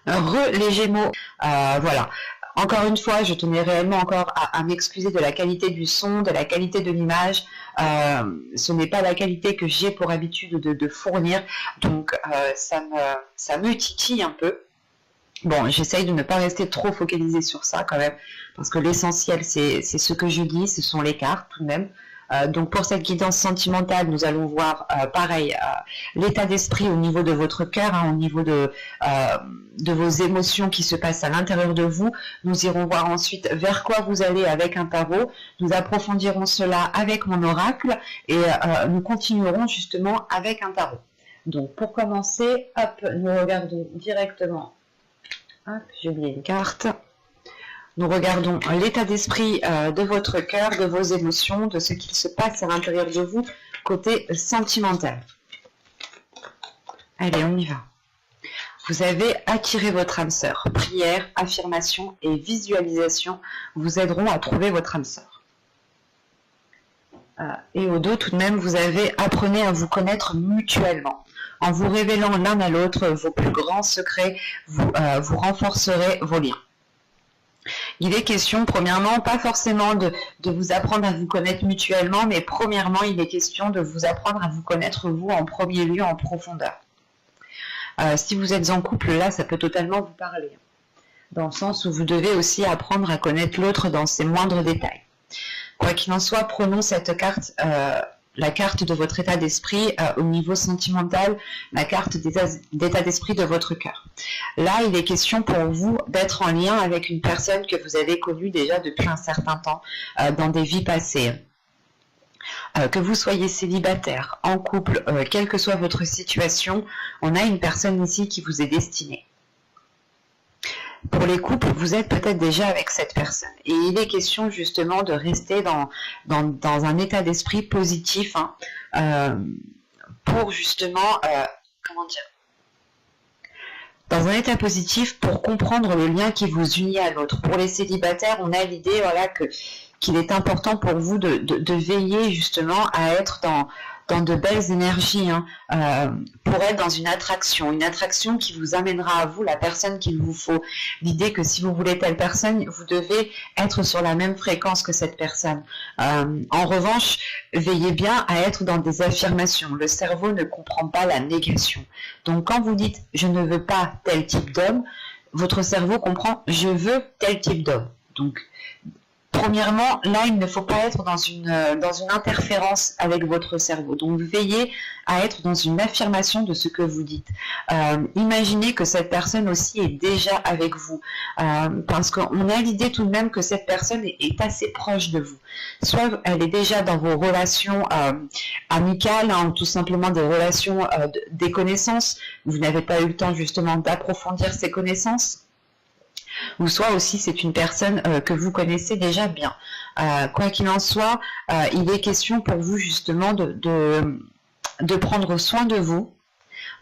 Les Gémeaux, voilà. Encore une fois, je tenais réellement encore à m'excuser de la qualité du son, de la qualité de l'image. Ce n'est pas la qualité que j'ai pour habitude de fournir, donc ça me titille un peu. Bon, j'essaye de ne pas rester trop focalisée sur ça quand même, parce que l'essentiel c'est ce que je dis, ce sont les cartes tout de même. Donc pour cette guidance sentimentale, nous allons voir pareil l'état d'esprit au niveau de votre cœur, au niveau de vos émotions qui se passent à l'intérieur de vous. Nous irons voir ensuite vers quoi vous allez avec un tarot. Nous approfondirons cela avec mon oracle et nous continuerons justement avec un tarot. Donc pour commencer, hop, nous regardons directement. Hop, j'ai oublié une carte. Nous regardons l'état d'esprit de votre cœur, de vos émotions, de ce qu'il se passe à l'intérieur de vous, côté sentimental. Allez, on y va. Vous avez attiré votre âme sœur. Prière, affirmation et visualisation vous aideront à trouver votre âme sœur. Et au dos, tout de même, vous avez apprenez à vous connaître mutuellement. En vous révélant l'un à l'autre vos plus grands secrets, vous renforcerez vos liens. Il est question, premièrement, pas forcément de vous apprendre à vous connaître mutuellement, mais premièrement, il est question de vous apprendre à vous connaître vous en premier lieu, en profondeur. Si vous êtes en couple, là, ça peut totalement vous parler. Dans le sens où vous devez aussi apprendre à connaître l'autre dans ses moindres détails. Quoi qu'il en soit, prenons cette carte, la carte de votre état d'esprit au niveau sentimental, la carte d'état d'esprit de votre cœur. Là, il est question pour vous d'être en lien avec une personne que vous avez connue déjà depuis un certain temps dans des vies passées. Que vous soyez célibataire, en couple, quelle que soit votre situation, on a une personne ici qui vous est destinée. Pour les couples, vous êtes peut-être déjà avec cette personne. Et il est question justement de rester dans un état d'esprit positif pour justement, dans un état positif pour comprendre le lien qui vous unit à l'autre. Pour les célibataires, on a l'idée qu'il est important pour vous de veiller justement à être dans de belles énergies, pour être dans une attraction qui vous amènera à vous la personne qu'il vous faut. L'idée que si vous voulez telle personne, vous devez être sur la même fréquence que cette personne. En revanche, veillez bien à être dans des affirmations. Le cerveau ne comprend pas la négation. Donc quand vous dites « je ne veux pas tel type d'homme », votre cerveau comprend « je veux tel type d'homme ». Donc, premièrement, là, il ne faut pas être dans une interférence avec votre cerveau. Donc, veillez à être dans une affirmation de ce que vous dites. Imaginez que cette personne aussi est déjà avec vous. Parce qu'on a l'idée tout de même que cette personne est assez proche de vous. Soit elle est déjà dans vos relations amicales, ou tout simplement des relations, des connaissances. Vous n'avez pas eu le temps justement d'approfondir ces connaissances. Ou soit aussi c'est une personne que vous connaissez déjà bien. Quoi qu'il en soit, il est question pour vous justement de prendre soin de vous,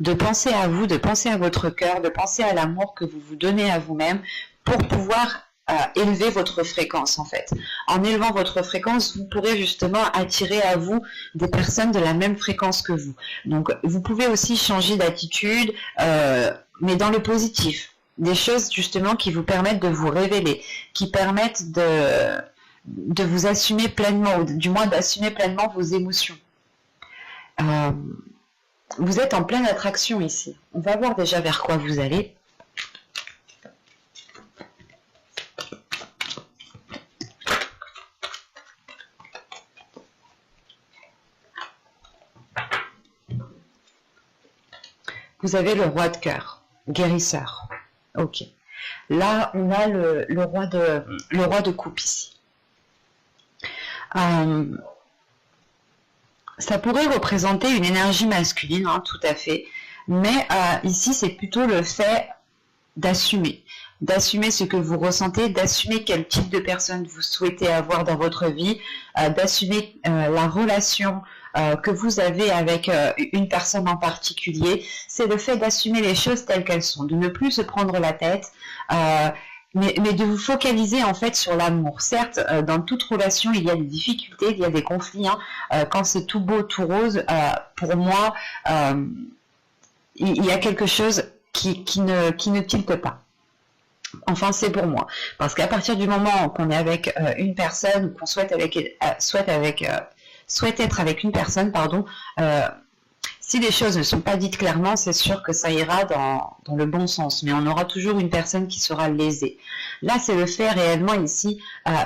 de penser à vous, de penser à votre cœur, de penser à l'amour que vous vous donnez à vous-même pour pouvoir élever votre fréquence en fait. En élevant votre fréquence, vous pourrez justement attirer à vous des personnes de la même fréquence que vous. Donc vous pouvez aussi changer d'attitude, mais dans le positif. Des choses justement qui vous permettent de vous révéler, qui permettent de vous assumer pleinement, ou du moins d'assumer pleinement vos émotions. Vous êtes en pleine attraction ici. On va voir déjà vers quoi vous allez. Vous avez le roi de cœur, guérisseur. Ok. Là, on a le roi de coupe ici. Ça pourrait représenter une énergie masculine, tout à fait. Mais ici, c'est plutôt le fait d'assumer. D'assumer ce que vous ressentez, d'assumer quel type de personne vous souhaitez avoir dans votre vie, d'assumer la relation que vous avez avec une personne en particulier. C'est le fait d'assumer les choses telles qu'elles sont, de ne plus se prendre la tête, mais de vous focaliser en fait sur l'amour. Certes, dans toute relation, il y a des difficultés, il y a des conflits. Quand c'est tout beau, tout rose, pour moi, il y a quelque chose qui ne tilte pas. Enfin, c'est pour moi. Parce qu'à partir du moment qu'on est avec une personne, qu'on souhaite être avec une personne, pardon, si les choses ne sont pas dites clairement, c'est sûr que ça ira dans le bon sens, mais on aura toujours une personne qui sera lésée. Là, c'est le fait réellement ici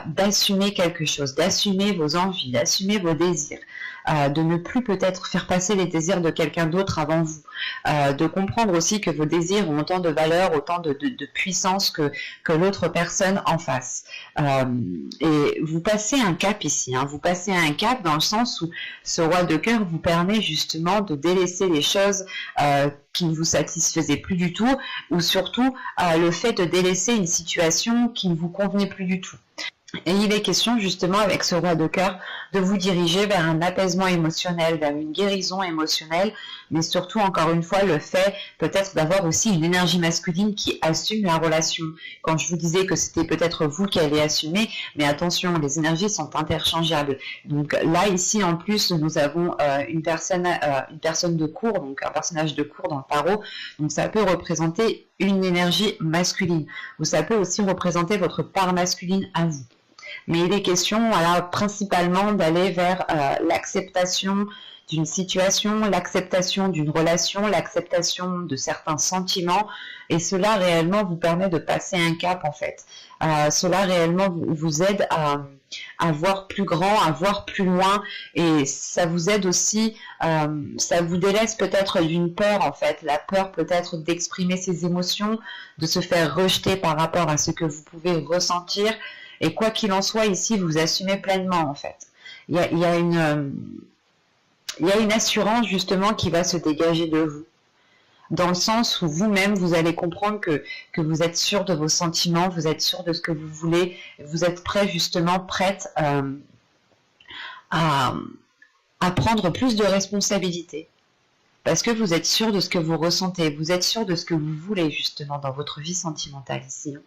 d'assumer quelque chose, d'assumer vos envies, d'assumer vos désirs, de ne plus peut-être faire passer les désirs de quelqu'un d'autre avant vous, de comprendre aussi que vos désirs ont autant de valeur, autant de puissance que l'autre personne en face. Et vous passez un cap ici, hein, vous passez un cap dans le sens où ce roi de cœur vous permet justement de délaisser les choses qui ne vous satisfaisaient plus du tout, ou surtout le fait de délaisser une situation qui ne vous convenait plus du tout. Et il est question justement avec ce roi de cœur de vous diriger vers un apaisement émotionnel, vers une guérison émotionnelle, mais surtout encore une fois le fait peut-être d'avoir aussi une énergie masculine qui assume la relation. Quand je vous disais que c'était peut-être vous qui allez assumer, mais attention, les énergies sont interchangeables. Donc là ici en plus nous avons une personne de cour, donc un personnage de cour dans le tarot, donc ça peut représenter une énergie masculine, ou ça peut aussi représenter votre part masculine à vous. Mais il est question, voilà, principalement d'aller vers l'acceptation d'une situation, l'acceptation d'une relation, l'acceptation de certains sentiments, et cela réellement vous permet de passer un cap en fait. Cela réellement vous aide à voir plus grand, à voir plus loin, et ça vous aide aussi, ça vous délaisse peut-être d'une peur en fait, la peur peut-être d'exprimer ses émotions, de se faire rejeter par rapport à ce que vous pouvez ressentir. Et quoi qu'il en soit, ici, vous assumez pleinement, en fait. Il y a une assurance, justement, qui va se dégager de vous. Dans le sens où vous-même, vous allez comprendre que vous êtes sûr de vos sentiments, vous êtes sûr de ce que vous voulez, vous êtes prêt, justement, prête à prendre plus de responsabilités. Parce que vous êtes sûr de ce que vous ressentez, vous êtes sûr de ce que vous voulez, justement, dans votre vie sentimentale, ici.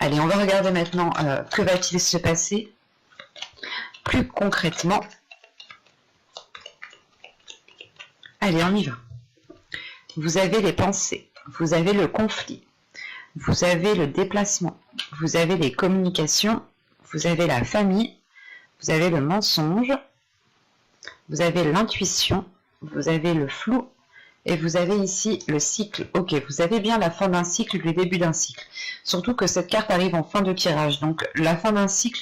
Allez, on va regarder maintenant que va-t-il se passer plus concrètement. Allez, on y va. Vous avez les pensées, vous avez le conflit, vous avez le déplacement, vous avez les communications, vous avez la famille, vous avez le mensonge, vous avez l'intuition, vous avez le flou, et vous avez ici le cycle. Ok, vous avez bien la fin d'un cycle, le début d'un cycle. Surtout que cette carte arrive en fin de tirage. Donc la fin d'un cycle,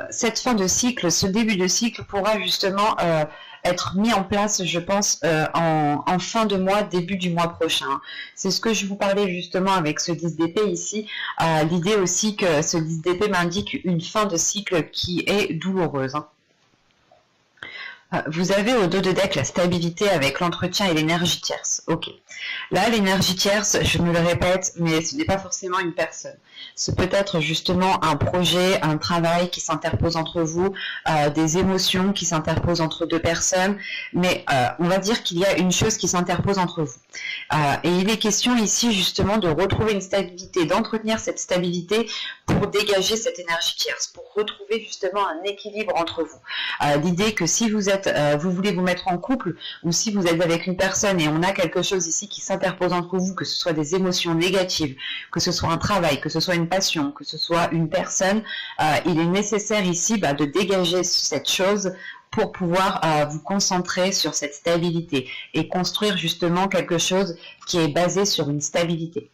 cette fin de cycle, ce début de cycle pourra justement être mis en place, je pense, en fin de mois, début du mois prochain. C'est ce que je vous parlais justement avec ce 10 d'épée ici. L'idée aussi que ce 10 d'épée m'indique une fin de cycle qui est douloureuse. Vous avez au dos de deck la stabilité avec l'entretien et l'énergie tierce. Ok. Là, l'énergie tierce, je me le répète, mais ce n'est pas forcément une personne. Ce peut être justement un projet, un travail qui s'interpose entre vous, des émotions qui s'interposent entre deux personnes, mais on va dire qu'il y a une chose qui s'interpose entre vous. Et il est question ici justement de retrouver une stabilité, d'entretenir cette stabilité pour dégager cette énergie tierce, pour retrouver justement un équilibre entre vous. L'idée que si vous voulez vous mettre en couple, ou si vous êtes avec une personne et on a quelque chose ici qui s'interpose entre vous, que ce soit des émotions négatives, que ce soit un travail, que ce soit une passion, que ce soit une personne, il est nécessaire ici de dégager cette chose pour pouvoir vous concentrer sur cette stabilité et construire justement quelque chose qui est basé sur une stabilité.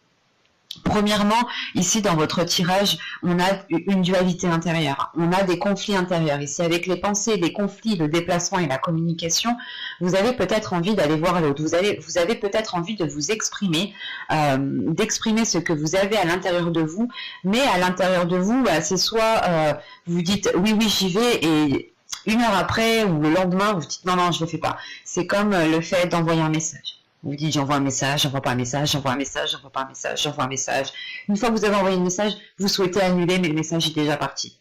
Premièrement, ici dans votre tirage, on a une dualité intérieure, on a des conflits intérieurs. Ici avec les pensées, les conflits, le déplacement et la communication, vous avez peut-être envie d'aller voir l'autre, vous avez peut-être envie de vous exprimer, d'exprimer ce que vous avez à l'intérieur de vous, mais à l'intérieur de vous, c'est soit vous dites oui j'y vais et une heure après ou le lendemain, vous dites non je ne le fais pas. C'est comme le fait d'envoyer un message. Vous dites j'envoie un message, j'envoie pas un message, j'envoie un message, j'envoie pas un message, j'envoie un message. Une fois que vous avez envoyé un message, vous souhaitez annuler, mais le message est déjà parti.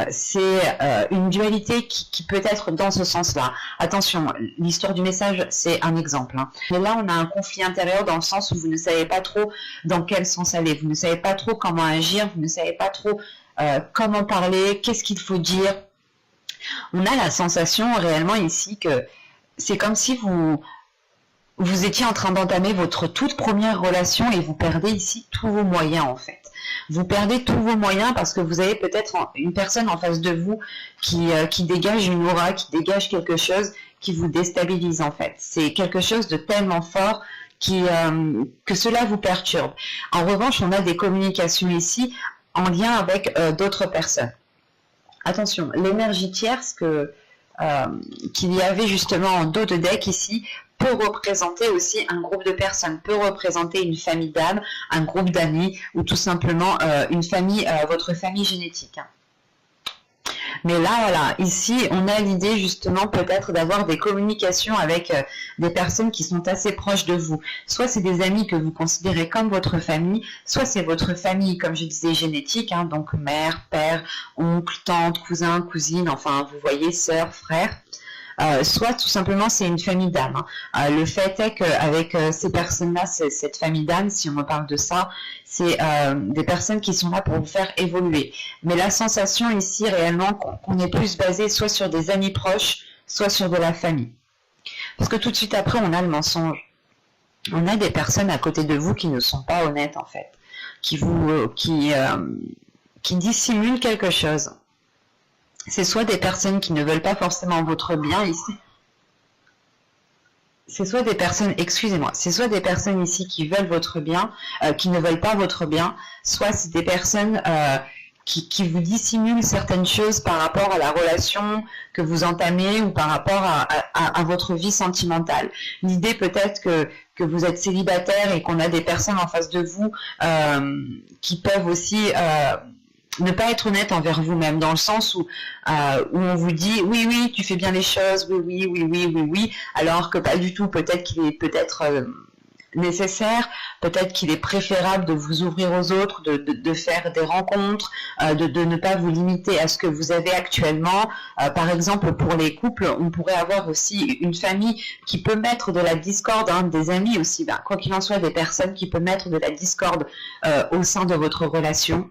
C'est une dualité qui peut être dans ce sens-là. Attention, l'histoire du message, c'est un exemple. Mais là, on a un conflit intérieur dans le sens où vous ne savez pas trop dans quel sens aller. Vous ne savez pas trop comment agir, vous ne savez pas trop comment parler, qu'est-ce qu'il faut dire. On a la sensation réellement ici que c'est comme si vous vous étiez en train d'entamer votre toute première relation et vous perdez ici tous vos moyens en fait. Vous perdez tous vos moyens parce que vous avez peut-être une personne en face de vous qui dégage une aura, qui dégage quelque chose qui vous déstabilise en fait. C'est quelque chose de tellement fort que cela vous perturbe. En revanche, on a des communications ici en lien avec d'autres personnes. Attention, l'énergie tierce qu'il y avait justement en dos de deck ici peut représenter aussi un groupe de personnes, peut représenter une famille d'âmes, un groupe d'amis ou tout simplement une famille, votre famille génétique. Mais là, voilà, ici, on a l'idée justement peut-être d'avoir des communications avec des personnes qui sont assez proches de vous. Soit c'est des amis que vous considérez comme votre famille, soit c'est votre famille, comme je disais, génétique, hein, donc mère, père, oncle, tante, cousin, cousine, enfin, vous voyez, sœur, frère. Soit tout simplement c'est une famille d'âmes. Hein. Le fait est qu'avec ces personnes-là, cette famille d'âmes, si on me parle de ça, c'est des personnes qui sont là pour vous faire évoluer. Mais la sensation ici réellement qu'on est plus basé soit sur des amis proches, soit sur de la famille. Parce que tout de suite après, on a le mensonge. On a des personnes à côté de vous qui ne sont pas honnêtes en fait, qui dissimulent quelque chose. C'est soit des personnes qui ne veulent pas forcément votre bien ici. C'est soit des personnes, excusez-moi, c'est soit des personnes ici qui veulent votre bien, qui ne veulent pas votre bien, soit c'est des personnes qui vous dissimulent certaines choses par rapport à la relation que vous entamez ou par rapport à votre vie sentimentale. L'idée peut-être que vous êtes célibataire et qu'on a des personnes en face de vous qui peuvent aussi ne pas être honnête envers vous-même, dans le sens où on vous dit oui, oui, tu fais bien les choses, oui, oui, oui, oui, oui, oui, alors que pas du tout. Peut-être qu'il est peut-être nécessaire, peut-être qu'il est préférable de vous ouvrir aux autres, de faire des rencontres, de ne pas vous limiter à ce que vous avez actuellement. Par exemple, pour les couples, on pourrait avoir aussi une famille qui peut mettre de la discorde, hein, des amis aussi, quoi qu'il en soit, des personnes qui peuvent mettre de la discorde au sein de votre relation.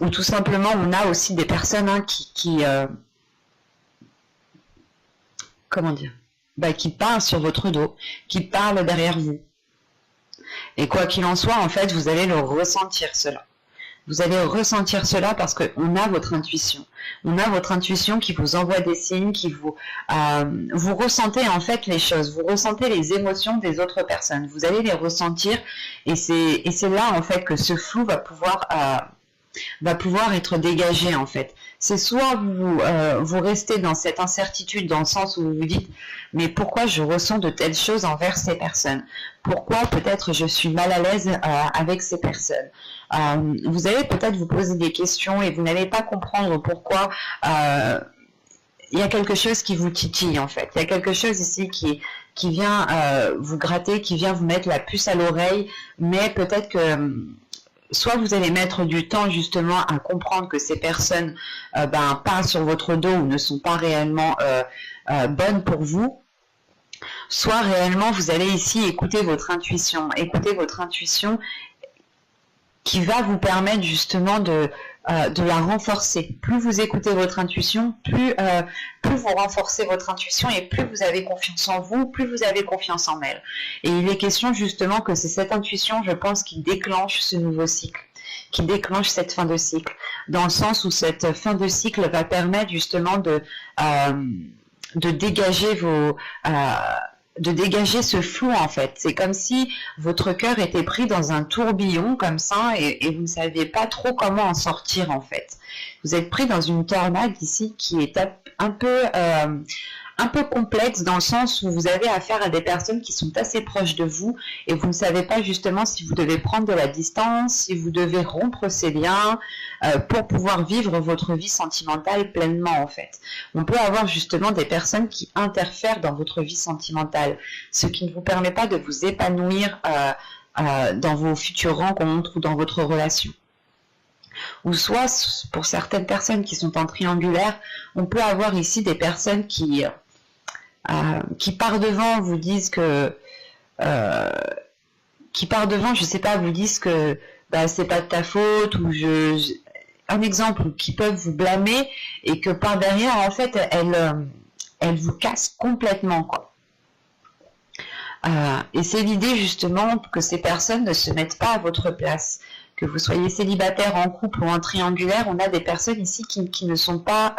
Ou tout simplement on a aussi des personnes hein, comment dire, qui parlent sur votre dos, qui parlent derrière vous. Et quoi qu'il en soit, en fait, vous allez le ressentir cela. Vous allez ressentir cela parce qu'on a votre intuition. On a votre intuition qui vous envoie des signes, qui vous ressentez en fait les choses, vous ressentez les émotions des autres personnes. Vous allez les ressentir et c'est là en fait que ce flou va pouvoir être dégagé en fait. C'est soit vous restez dans cette incertitude dans le sens où vous vous dites mais pourquoi je ressens de telles choses envers ces personnes? Pourquoi peut-être je suis mal à l'aise avec ces personnes? Vous allez peut-être vous poser des questions et vous n'allez pas comprendre pourquoi il y a quelque chose qui vous titille en fait. Il y a quelque chose ici qui vient vous gratter, qui vient vous mettre la puce à l'oreille, mais peut-être que soit vous allez mettre du temps justement à comprendre que ces personnes parlent sur votre dos ou ne sont pas réellement bonnes pour vous, soit réellement vous allez ici écouter votre intuition qui va vous permettre justement de la renforcer. Plus vous écoutez votre intuition, plus vous renforcez votre intuition et plus vous avez confiance en vous, plus vous avez confiance en elle. Et il est question justement que c'est cette intuition, je pense, qui déclenche ce nouveau cycle, qui déclenche cette fin de cycle, dans le sens où cette fin de cycle va permettre justement de dégager de dégager ce flou en fait. C'est comme si votre cœur était pris dans un tourbillon comme ça et vous ne saviez pas trop comment en sortir en fait. Vous êtes pris dans une tornade ici qui est un peu complexe dans le sens où vous avez affaire à des personnes qui sont assez proches de vous et vous ne savez pas justement si vous devez prendre de la distance, si vous devez rompre ces liens pour pouvoir vivre votre vie sentimentale pleinement en fait. On peut avoir justement des personnes qui interfèrent dans votre vie sentimentale, ce qui ne vous permet pas de vous épanouir dans vos futures rencontres ou dans votre relation. Ou soit, pour certaines personnes qui sont en triangulaire, on peut avoir ici des personnes qui par devant vous disent que qui par devant, je sais pas, vous disent que c'est pas de ta faute ou un exemple, qui peuvent vous blâmer et que par derrière en fait elles vous cassent complètement quoi. Et c'est l'idée justement que ces personnes ne se mettent pas à votre place. Que vous soyez célibataire, en couple ou en triangulaire, on a des personnes ici qui ne sont pas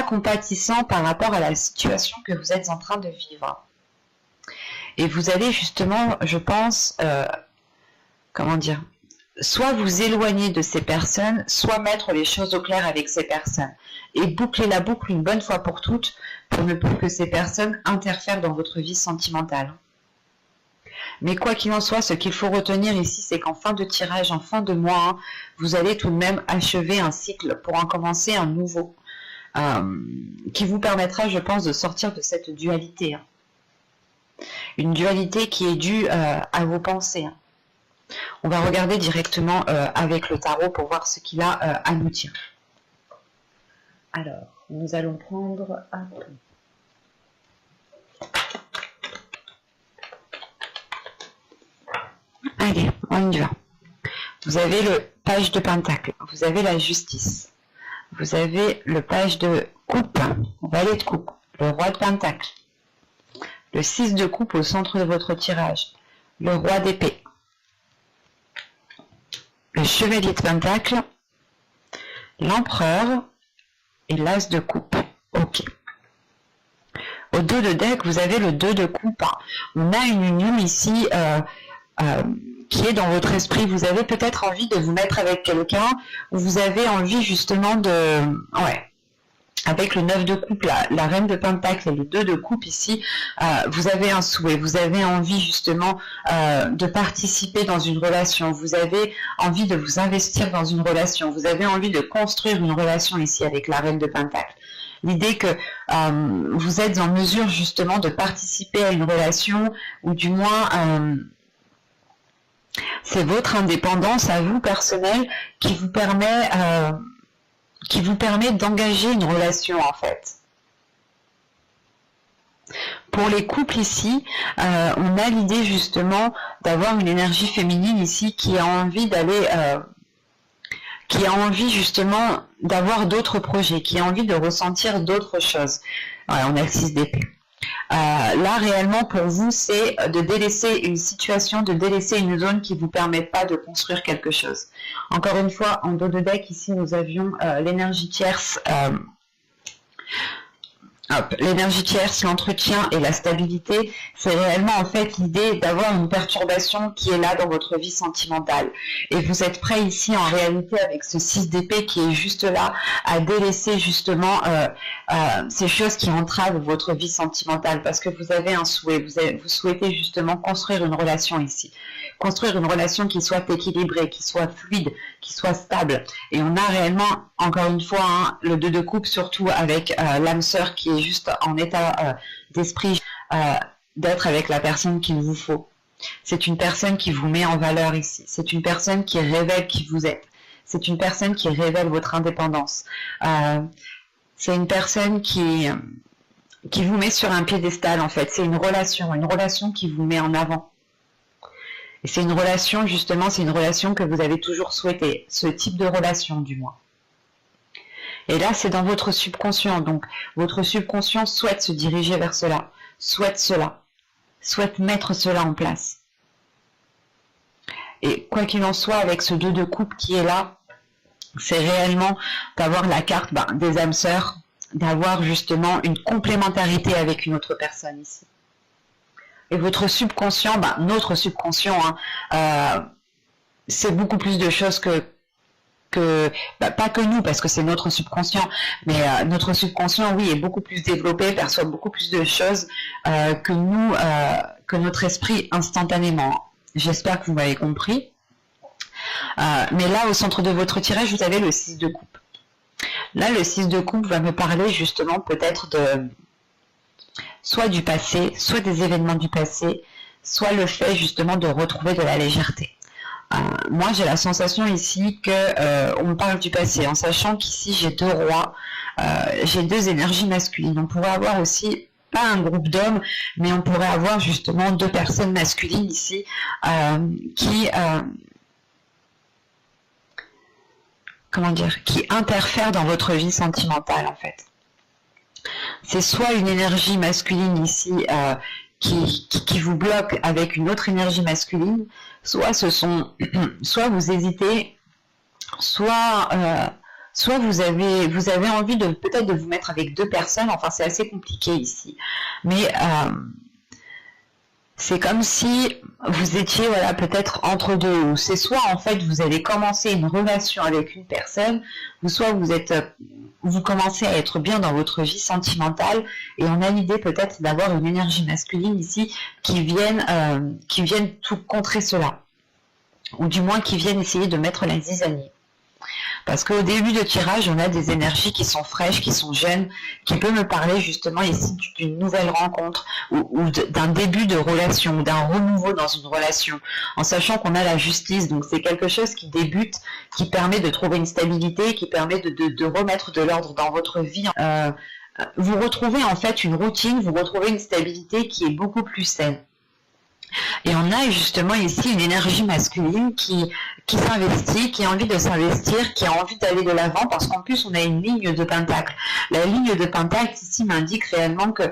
compatissants par rapport à la situation que vous êtes en train de vivre. Et vous allez justement, je pense, comment dire, soit vous éloigner de ces personnes, soit mettre les choses au clair avec ces personnes. Et boucler la boucle une bonne fois pour toutes, pour ne plus que ces personnes interfèrent dans votre vie sentimentale. Mais quoi qu'il en soit, ce qu'il faut retenir ici, c'est qu'en fin de tirage, en fin de mois, vous allez tout de même achever un cycle pour en commencer un nouveau, qui vous permettra, je pense, de sortir de cette dualité. Une dualité qui est due à vos pensées. On va regarder directement avec le tarot pour voir ce qu'il a à nous dire. Alors, nous allons prendre... Allez, on y va. Vous avez le page de pentacle, vous avez la justice, vous avez le page de coupe, valet de coupe, le roi de pentacle, le 6 de coupe au centre de votre tirage, le roi d'épée, le chevalier de pentacle, l'empereur et l'as de coupe. Ok. Au dos de deck, vous avez le 2 de coupe. On a une union ici qui est dans votre esprit. Vous avez peut-être envie de vous mettre avec quelqu'un, ou vous avez envie justement de... Ouais. Avec le 9 de coupe, la reine de pentacle et le 2 de coupe ici, vous avez un souhait, vous avez envie justement de participer dans une relation, vous avez envie de vous investir dans une relation, vous avez envie de construire une relation ici avec la reine de pentacle. L'idée que vous êtes en mesure justement de participer à une relation, ou du moins c'est votre indépendance à vous personnelle qui vous permet d'engager une relation en fait. Pour les couples ici, on a l'idée justement d'avoir une énergie féminine ici qui a envie d'aller, qui a envie justement d'avoir d'autres projets, qui a envie de ressentir d'autres choses. Voilà, on a le 6 d'épée. Là réellement pour vous c'est de délaisser une situation, de délaisser une zone qui ne vous permet pas de construire quelque chose. Encore une fois, en dos de deck ici nous avions l'énergie tierce, l'énergie tierce, l'entretien et la stabilité. C'est réellement en fait l'idée d'avoir une perturbation qui est là dans votre vie sentimentale. Et vous êtes prêt ici en réalité avec ce 6 d'épée qui est juste là à délaisser justement ces choses qui entravent votre vie sentimentale parce que vous avez un souhait, vous souhaitez justement construire une relation ici. Construire une relation qui soit équilibrée, qui soit fluide, qui soit stable. Et on a réellement, encore une fois, le 2 de coupe, surtout avec l'âme sœur qui est juste en état d'esprit d'être avec la personne qu'il vous faut. C'est une personne qui vous met en valeur ici. C'est une personne qui révèle qui vous êtes. C'est une personne qui révèle votre indépendance. C'est une personne qui vous met sur un piédestal, en fait. C'est une relation qui vous met en avant. Et c'est une relation, justement, c'est une relation que vous avez toujours souhaité, ce type de relation, du moins. Et là, c'est dans votre subconscient. Donc, votre subconscient souhaite se diriger vers cela, souhaite mettre cela en place. Et quoi qu'il en soit, avec ce 2 de coupe qui est là, c'est réellement d'avoir la carte des âmes sœurs, d'avoir justement une complémentarité avec une autre personne ici. Et votre subconscient, notre subconscient, c'est beaucoup plus de choses que pas que nous, parce que c'est notre subconscient, mais notre subconscient, oui, est beaucoup plus développé, perçoit beaucoup plus de choses que nous, que notre esprit instantanément. J'espère que vous m'avez compris. Mais là, au centre de votre tirage, vous avez le 6 de coupe. Là, le 6 de coupe va me parler justement peut-être de... soit du passé, soit des événements du passé, soit le fait justement de retrouver de la légèreté. Moi, j'ai la sensation ici que on me parle du passé, en sachant qu'ici j'ai 2 rois, j'ai 2 énergies masculines. On pourrait avoir aussi, pas un groupe d'hommes, mais on pourrait avoir justement 2 personnes masculines ici qui interfèrent dans votre vie sentimentale en fait. C'est soit une énergie masculine ici qui vous bloquent avec une autre énergie masculine, soit soit vous hésitez, soit vous avez envie de peut-être de vous mettre avec deux personnes. Enfin, c'est assez compliqué ici, mais c'est comme si vous étiez peut-être entre deux, ou c'est soit en fait vous allez commencer une relation avec une personne, ou soit vous commencez à être bien dans votre vie sentimentale, et on a l'idée peut-être d'avoir une énergie masculine ici qui vienne tout contrer cela, ou du moins qui viennent essayer de mettre la zizanie. Parce qu'au début de tirage, on a des énergies qui sont fraîches, qui sont jeunes, qui peuvent me parler justement ici d'une nouvelle rencontre ou d'un début de relation, d'un renouveau dans une relation, en sachant qu'on a la justice. Donc c'est quelque chose qui débute, qui permet de trouver une stabilité, qui permet de remettre de l'ordre dans votre vie. Vous retrouvez en fait une routine, vous retrouvez une stabilité qui est beaucoup plus saine. Et on a justement ici une énergie masculine qui s'investit, qui a envie de s'investir, qui a envie d'aller de l'avant, parce qu'en plus on a une ligne de pentacle. La ligne de pentacle ici m'indique réellement que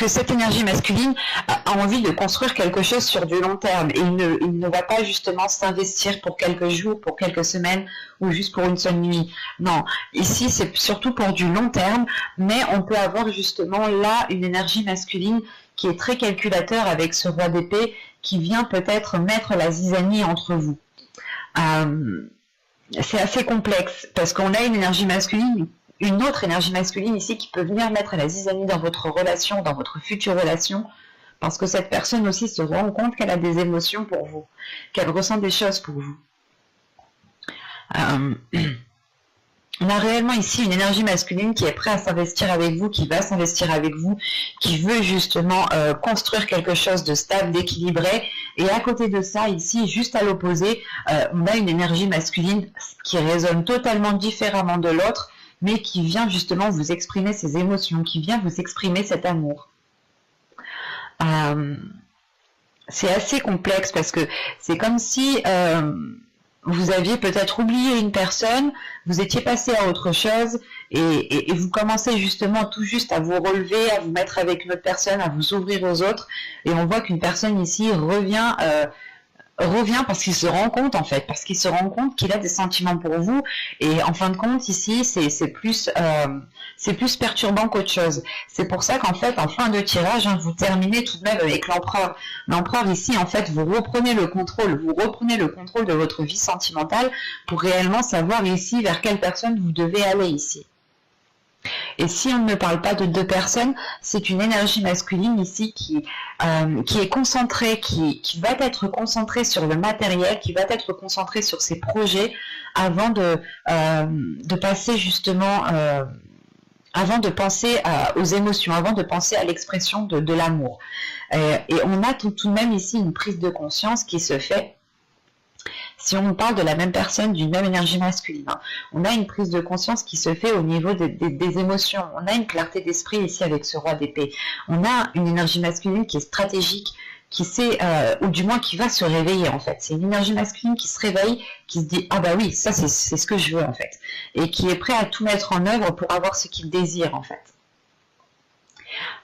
cette énergie masculine a envie de construire quelque chose sur du long terme, et il ne va pas justement s'investir pour quelques jours, pour quelques semaines ou juste pour une seule nuit. Non, ici c'est surtout pour du long terme, mais on peut avoir justement là une énergie masculine qui est très calculateur avec ce roi d'épée qui vient peut-être mettre la zizanie entre vous. C'est assez complexe parce qu'on a une énergie masculine, une autre énergie masculine ici qui peut venir mettre la zizanie dans votre relation, dans votre future relation, parce que cette personne aussi se rend compte qu'elle a des émotions pour vous, qu'elle ressent des choses pour vous. On a réellement ici une énergie masculine qui est prête à s'investir avec vous, qui va s'investir avec vous, qui veut justement construire quelque chose de stable, d'équilibré. Et à côté de ça, ici, juste à l'opposé, on a une énergie masculine qui résonne totalement différemment de l'autre, mais qui vient justement vous exprimer ses émotions, qui vient vous exprimer cet amour. C'est assez complexe parce que c'est comme si vous aviez peut-être oublié une personne, vous étiez passé à autre chose et vous commencez justement tout juste à vous relever, à vous mettre avec une autre personne, à vous ouvrir aux autres, et on voit qu'une personne ici revient parce qu'il se rend compte en fait, parce qu'il se rend compte qu'il a des sentiments pour vous, et en fin de compte ici c'est plus perturbant qu'autre chose. C'est pour ça qu'en fait en fin de tirage, vous terminez tout de même avec l'empereur. L'empereur ici en fait vous reprenez le contrôle de votre vie sentimentale pour réellement savoir ici vers quelle personne vous devez aller ici. Et si on ne parle pas de deux personnes, c'est une énergie masculine ici qui est concentrée, qui va être concentrée sur le matériel, qui va être concentrée sur ses projets avant de passer justement, avant de penser aux émotions, avant de penser à l'expression de l'amour. Et on a tout de même ici une prise de conscience qui se fait. Si on parle de la même personne, d'une même énergie masculine, on a une prise de conscience qui se fait au niveau des émotions. On a une clarté d'esprit ici avec ce roi d'épée. On a une énergie masculine qui est stratégique, qui sait, ou du moins qui va se réveiller en fait. C'est une énergie masculine qui se réveille, qui se dit « Ah bah oui, ça c'est ce que je veux en fait ». Et qui est prêt à tout mettre en œuvre pour avoir ce qu'il désire en fait.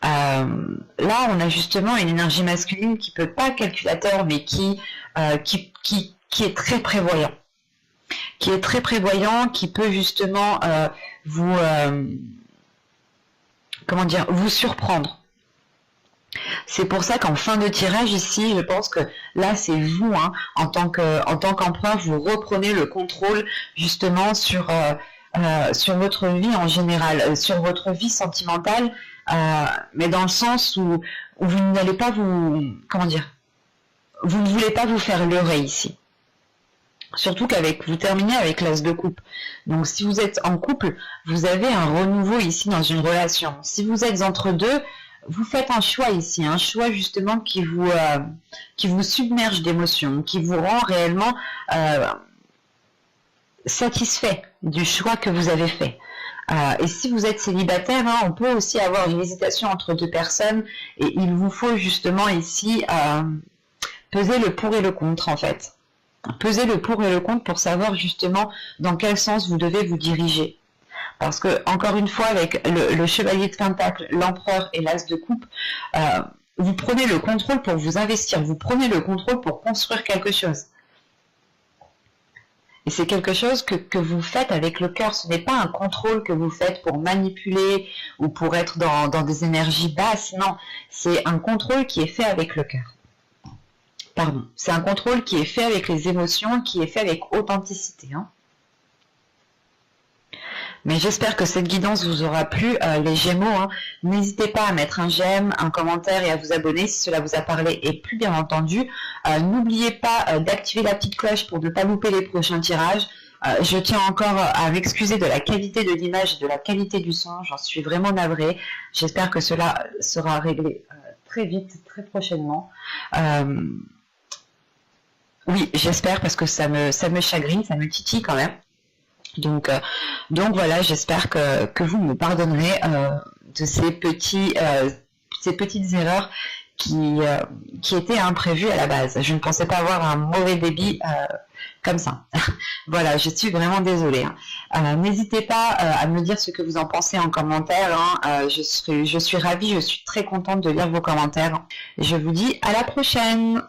Là, on a justement une énergie masculine qui peut pas calculateur, mais qui est très prévoyant, qui peut justement vous surprendre. C'est pour ça qu'en fin de tirage ici, je pense que là c'est vous, en tant qu'empereur, vous reprenez le contrôle justement sur votre vie en général, sur votre vie sentimentale, mais dans le sens où vous n'allez pas vous ne voulez pas vous faire leurrer ici. Surtout vous terminez avec l'as de coupe. Donc si vous êtes en couple, vous avez un renouveau ici dans une relation. Si vous êtes entre deux, vous faites un choix ici, un choix justement qui vous submerge d'émotions, qui vous rend réellement satisfait du choix que vous avez fait. Et si vous êtes célibataire, on peut aussi avoir une hésitation entre deux personnes, et il vous faut justement ici peser le pour et le contre en fait. Peser le pour et le contre pour savoir justement dans quel sens vous devez vous diriger. Parce que, encore une fois, avec le chevalier de Pentacle, l'empereur et l'as de coupe, vous prenez le contrôle pour vous investir, vous prenez le contrôle pour construire quelque chose. Et c'est quelque chose que vous faites avec le cœur. Ce n'est pas un contrôle que vous faites pour manipuler ou pour être dans des énergies basses. Non, c'est un contrôle qui est fait avec le cœur. Pardon, c'est un contrôle qui est fait avec les émotions, qui est fait avec authenticité. Hein. Mais j'espère que cette guidance vous aura plu, les Gémeaux. Hein. N'hésitez pas à mettre un j'aime, un commentaire et à vous abonner si cela vous a parlé. Et plus bien entendu, n'oubliez pas d'activer la petite cloche pour ne pas louper les prochains tirages. Je tiens encore à m'excuser de la qualité de l'image et de la qualité du son. J'en suis vraiment navrée. J'espère que cela sera réglé très vite, très prochainement. Oui, j'espère parce que ça me chagrine, ça me titille quand même. Donc voilà, j'espère que vous me pardonnerez de ces petites erreurs qui étaient imprévues à la base. Je ne pensais pas avoir un mauvais débit comme ça. Voilà, je suis vraiment désolée. Hein. N'hésitez pas à me dire ce que vous en pensez en commentaire. Hein. Je suis ravie, je suis très contente de lire vos commentaires. Je vous dis à la prochaine.